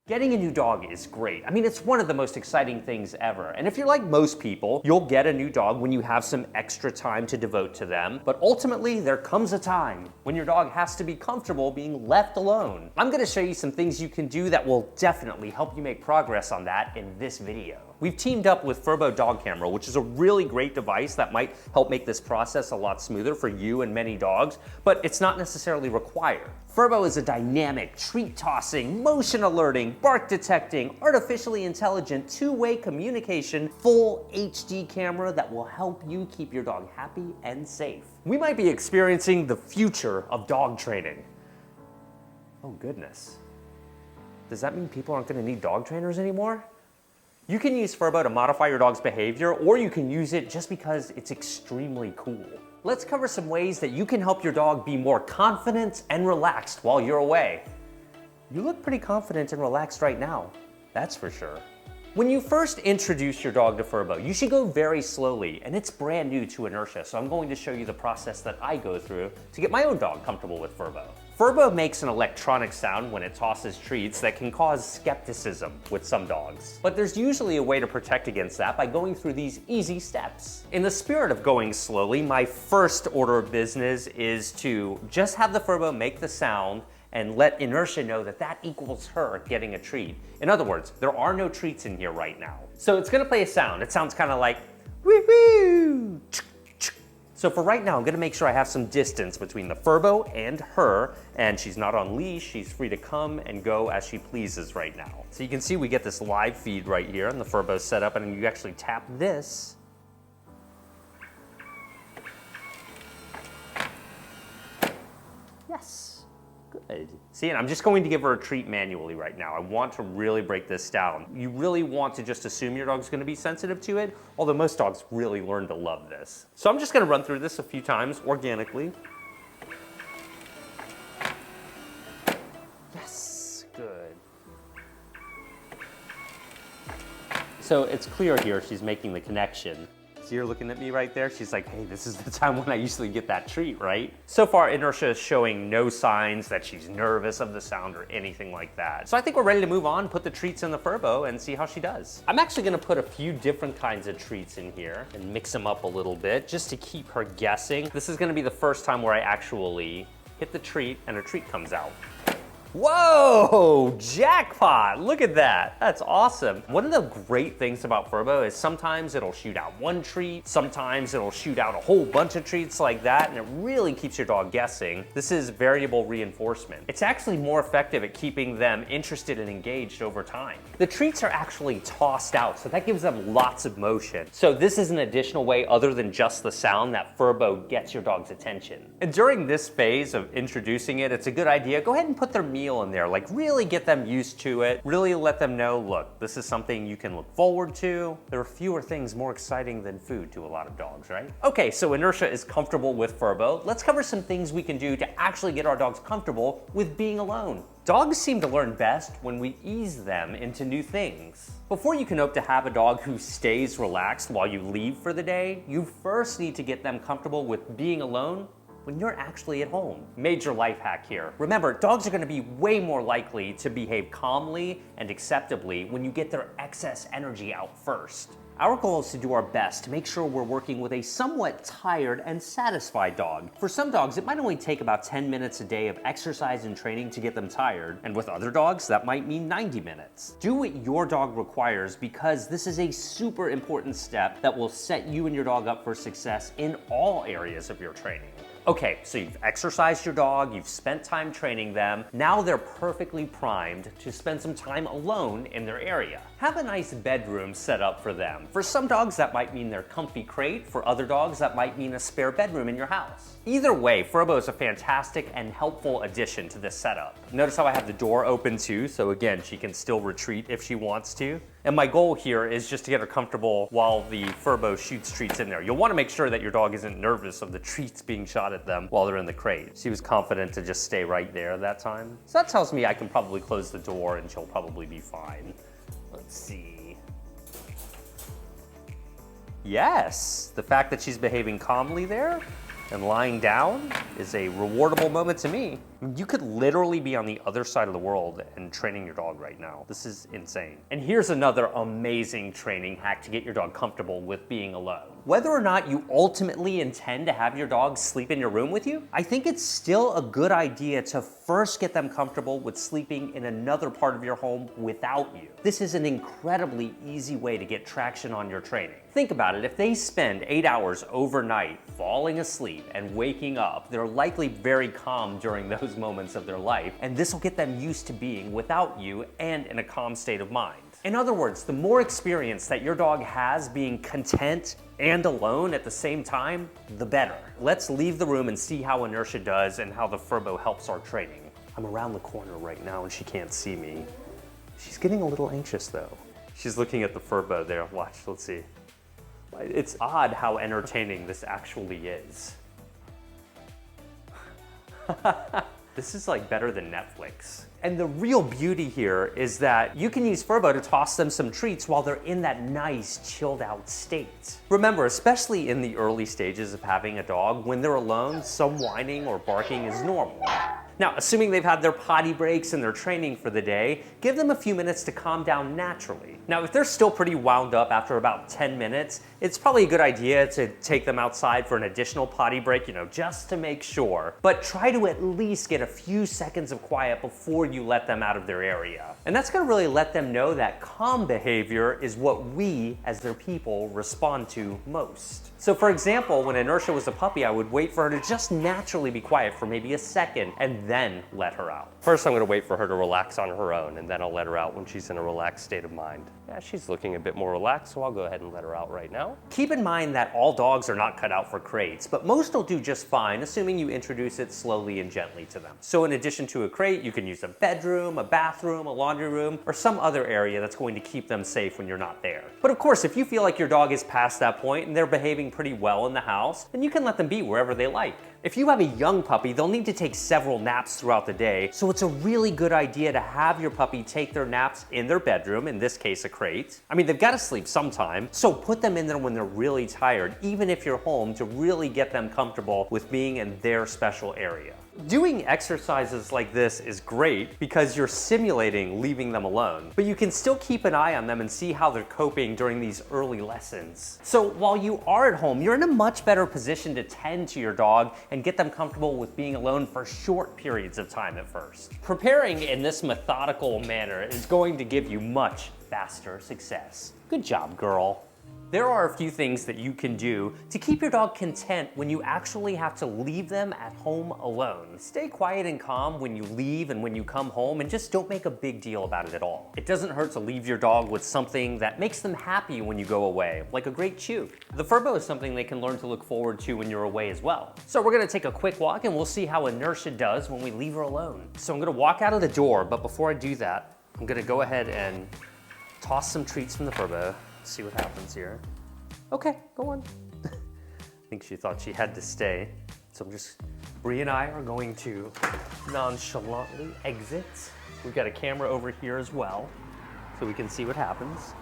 Getting a new dog is great. I mean, it's one of the most exciting things ever. And if you're like most people, you'll get a new dog when you have some extra time to devote to them. But ultimately, there comes a time when your dog has to be comfortable being left alone. I'm gonna show you some things you can do that will definitely help you make progress on that in this video. We've teamed up with Furbo Dog Camera, which is a really great device that might help make this process a lot smoother for you and many dogs, but it's not necessarily required. Furbo is a dynamic, treat tossing, motion alerting, bark detecting, artificially intelligent, two-way communication, full HD camera that will help you keep your dog happy and safe. We might be experiencing the future of dog training. Oh goodness. Does that mean people aren't gonna need dog trainers anymore? You can use Furbo to modify your dog's behavior, or you can use it just because it's extremely cool. Let's cover some ways that you can help your dog be more confident and relaxed while you're away. You look pretty confident and relaxed right now, that's for sure. When you first introduce your dog to Furbo, you should go very slowly, and it's brand new to inertia, so I'm going to show you the process that I go through to get my own dog comfortable with Furbo. Furbo makes an electronic sound when it tosses treats that can cause skepticism with some dogs. But there's usually a way to protect against that by going through these easy steps. In the spirit of going slowly, my first order of business is to just have the Furbo make the sound and let inertia know that that equals her getting a treat. In other words, there are no treats in here right now. So it's gonna play a sound. It sounds kind of like woo-woo. So for right now, I'm gonna make sure I have some distance between the Furbo and her, and she's not on leash, she's free to come and go as she pleases right now. So you can see we get this live feed right here, and the Furbo's set up, and you actually tap this. Yes. Good. See, and I'm just going to give her a treat manually right now. I want to really break this down. You really want to just assume your dog's gonna be sensitive to it, although most dogs really learn to love this. So I'm just gonna run through this a few times organically. Yes, good. So it's clear here she's making the connection. See her looking at me right there? She's like, hey, this is the time when I usually get that treat, right? So far, inertia is showing no signs that she's nervous of the sound or anything like that. So I think we're ready to move on, put the treats in the Furbo and see how she does. I'm actually gonna put a few different kinds of treats in here and mix them up a little bit just to keep her guessing. This is gonna be the first time where I actually hit the treat and a treat comes out. Whoa, jackpot, look at that. That's awesome. One of the great things about Furbo is sometimes it'll shoot out one treat, sometimes it'll shoot out a whole bunch of treats like that, and it really keeps your dog guessing. This is variable reinforcement. It's actually more effective at keeping them interested and engaged over time. The treats are actually tossed out, so that gives them lots of motion. So this is an additional way other than just the sound that Furbo gets your dog's attention. And during this phase of introducing it, it's a good idea, go ahead and put their meal in there, like really get them used to it, really let them know, look, this is something you can look forward to. There are fewer things more exciting than food to a lot of dogs, right? Okay, so inertia is comfortable with Furbo. Let's cover some things we can do to actually get our dogs comfortable with being alone. Dogs seem to learn best when we ease them into new things. Before you can hope to have a dog who stays relaxed while you leave for the day, you first need to get them comfortable with being alone when you're actually at home. Major life hack here. Remember, dogs are gonna be way more likely to behave calmly and acceptably when you get their excess energy out first. Our goal is to do our best to make sure we're working with a somewhat tired and satisfied dog. For some dogs, it might only take about 10 minutes a day of exercise and training to get them tired, and with other dogs, that might mean 90 minutes. Do what your dog requires because this is a super important step that will set you and your dog up for success in all areas of your training. Okay, so you've exercised your dog, you've spent time training them, now they're perfectly primed to spend some time alone in their area. Have a nice bedroom set up for them. For some dogs, that might mean their comfy crate. For other dogs, that might mean a spare bedroom in your house. Either way, Furbo is a fantastic and helpful addition to this setup. Notice how I have the door open too, so again, she can still retreat if she wants to. And my goal here is just to get her comfortable while the Furbo shoots treats in there. You'll want to make sure that your dog isn't nervous of the treats being shot at them while they're in the crate. She was confident to just stay right there that time. So that tells me I can probably close the door and she'll probably be fine. Let's see. Yes, the fact that she's behaving calmly there and lying down is a rewardable moment to me. You could literally be on the other side of the world and training your dog right now. This is insane. And here's another amazing training hack to get your dog comfortable with being alone. Whether or not you ultimately intend to have your dog sleep in your room with you, I think it's still a good idea to first get them comfortable with sleeping in another part of your home without you. This is an incredibly easy way to get traction on your training. Think about it, if they spend 8 hours overnight falling asleep and waking up, they're likely very calm during those moments of their life, and this will get them used to being without you and in a calm state of mind. In other words, the more experience that your dog has being content and alone at the same time, the better. Let's leave the room and see how Inertia does and how the Furbo helps our training. I'm around the corner right now and she can't see me. She's getting a little anxious though. She's looking at the Furbo there. Watch, let's see. It's odd how entertaining this actually is. This is like better than Netflix. And the real beauty here is that you can use Furbo to toss them some treats while they're in that nice, chilled out state. Remember, especially in the early stages of having a dog, when they're alone, some whining or barking is normal. Now, assuming they've had their potty breaks and their training for the day, give them a few minutes to calm down naturally. Now, if they're still pretty wound up after about 10 minutes, it's probably a good idea to take them outside for an additional potty break, just to make sure. But try to at least get a few seconds of quiet before you let them out of their area. And that's gonna really let them know that calm behavior is what we, as their people, respond to most. So for example, when Inertia was a puppy, I would wait for her to just naturally be quiet for maybe a second and then let her out. First, I'm gonna wait for her to relax on her own, and then I'll let her out when she's in a relaxed state of mind. Yeah, she's looking a bit more relaxed, so I'll go ahead and let her out right now. Keep in mind that all dogs are not cut out for crates, but most will do just fine, assuming you introduce it slowly and gently to them. So in addition to a crate, you can use a bedroom, a bathroom, a laundry room, or some other area that's going to keep them safe when you're not there. But of course, if you feel like your dog is past that point and they're behaving pretty well in the house, then you can let them be wherever they like. If you have a young puppy, they'll need to take several naps throughout the day, so it's a really good idea to have your puppy take their naps in their bedroom, in this case a crate. I mean, they've got to sleep sometime, so put them in there when they're really tired, even if you're home, to really get them comfortable with being in their special area. Doing exercises like this is great because you're simulating leaving them alone, but you can still keep an eye on them and see how they're coping during these early lessons. So while you are at home, you're in a much better position to tend to your dog and get them comfortable with being alone for short periods of time at first. Preparing in this methodical manner is going to give you much faster success. Good job, girl. There are a few things that you can do to keep your dog content when you actually have to leave them at home alone. Stay quiet and calm when you leave and when you come home, and just don't make a big deal about it at all. It doesn't hurt to leave your dog with something that makes them happy when you go away, like a great chew. The Furbo is something they can learn to look forward to when you're away as well. So we're gonna take a quick walk and we'll see how Inertia does when we leave her alone. So I'm gonna walk out of the door, but before I do that, I'm gonna go ahead and toss some treats from the Furbo. See what happens here. Okay, go on. I think she thought she had to stay. So Bree and I are going to nonchalantly exit. We've got a camera over here as well, so we can see what happens.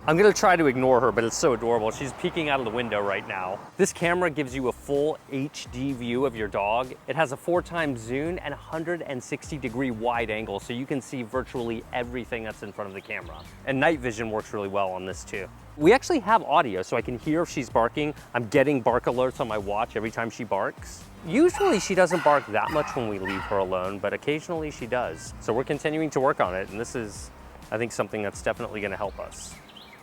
I'm gonna try to ignore her, but it's so adorable. She's peeking out of the window right now. This camera gives you a full HD view of your dog. It has a 4x zoom and 160-degree wide angle, so you can see virtually everything that's in front of the camera. And night vision works really well on this too. We actually have audio, so I can hear if she's barking. I'm getting bark alerts on my watch every time she barks. Usually she doesn't bark that much when we leave her alone, but occasionally she does. So we're continuing to work on it, and this is, I think, something that's definitely gonna help us.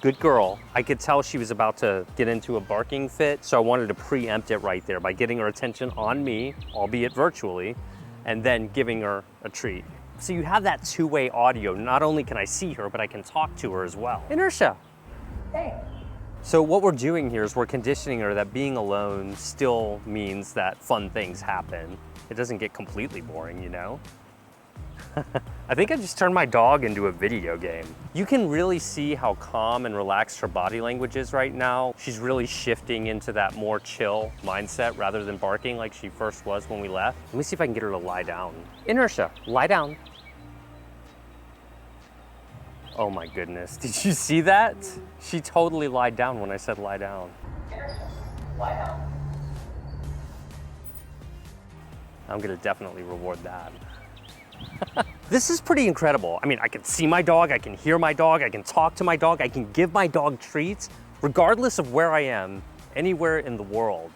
Good girl. I could tell she was about to get into a barking fit, so I wanted to preempt it right there by getting her attention on me, albeit virtually, and then giving her a treat. So you have that two-way audio. Not only can I see her, but I can talk to her as well. Inertia. Hey. So what we're doing here is we're conditioning her that being alone still means that fun things happen. It doesn't get completely boring, you know? I think I just turned my dog into a video game. You can really see how calm and relaxed her body language is right now. She's really shifting into that more chill mindset rather than barking like she first was when we left. Let me see if I can get her to lie down. Inertia, lie down. Oh my goodness, did you see that? She totally lied down when I said lie down. Wow. I'm gonna definitely reward that. This is pretty incredible. I mean, I can see my dog, I can hear my dog, I can talk to my dog, I can give my dog treats, regardless of where I am, anywhere in the world.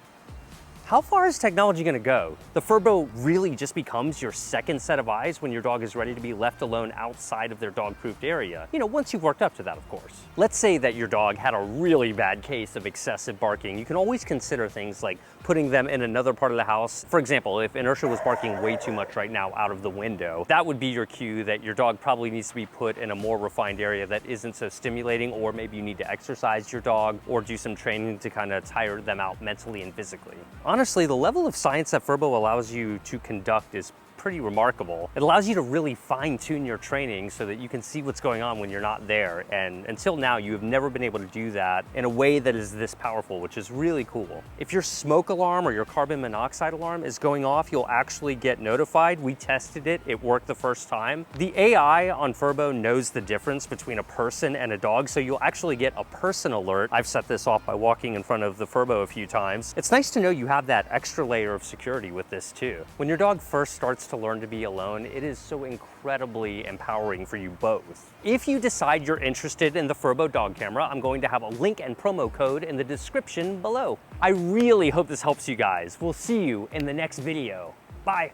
How far is technology gonna go? The Furbo really just becomes your second set of eyes when your dog is ready to be left alone outside of their dog-proofed area. You know, once you've worked up to that, of course. Let's say that your dog had a really bad case of excessive barking. You can always consider things like putting them in another part of the house. For example, if Inertia was barking way too much right now out of the window, that would be your cue that your dog probably needs to be put in a more refined area that isn't so stimulating, or maybe you need to exercise your dog or do some training to kind of tire them out mentally and physically. Honestly, the level of science that Furbo allows you to conduct is pretty remarkable. It allows you to really fine-tune your training so that you can see what's going on when you're not there. And until now, you have never been able to do that in a way that is this powerful, which is really cool. If your smoke alarm or your carbon monoxide alarm is going off, you'll actually get notified. We tested it, it worked the first time. The AI on Furbo knows the difference between a person and a dog, so you'll actually get a person alert. I've set this off by walking in front of the Furbo a few times. It's nice to know you have that extra layer of security with this too. When your dog first starts to learn to be alone, it is so incredibly empowering for you both. If you decide you're interested in the Furbo Dog Camera, I'm going to have a link and promo code in the description below. I really hope this helps you guys. We'll see you in the next video. Bye.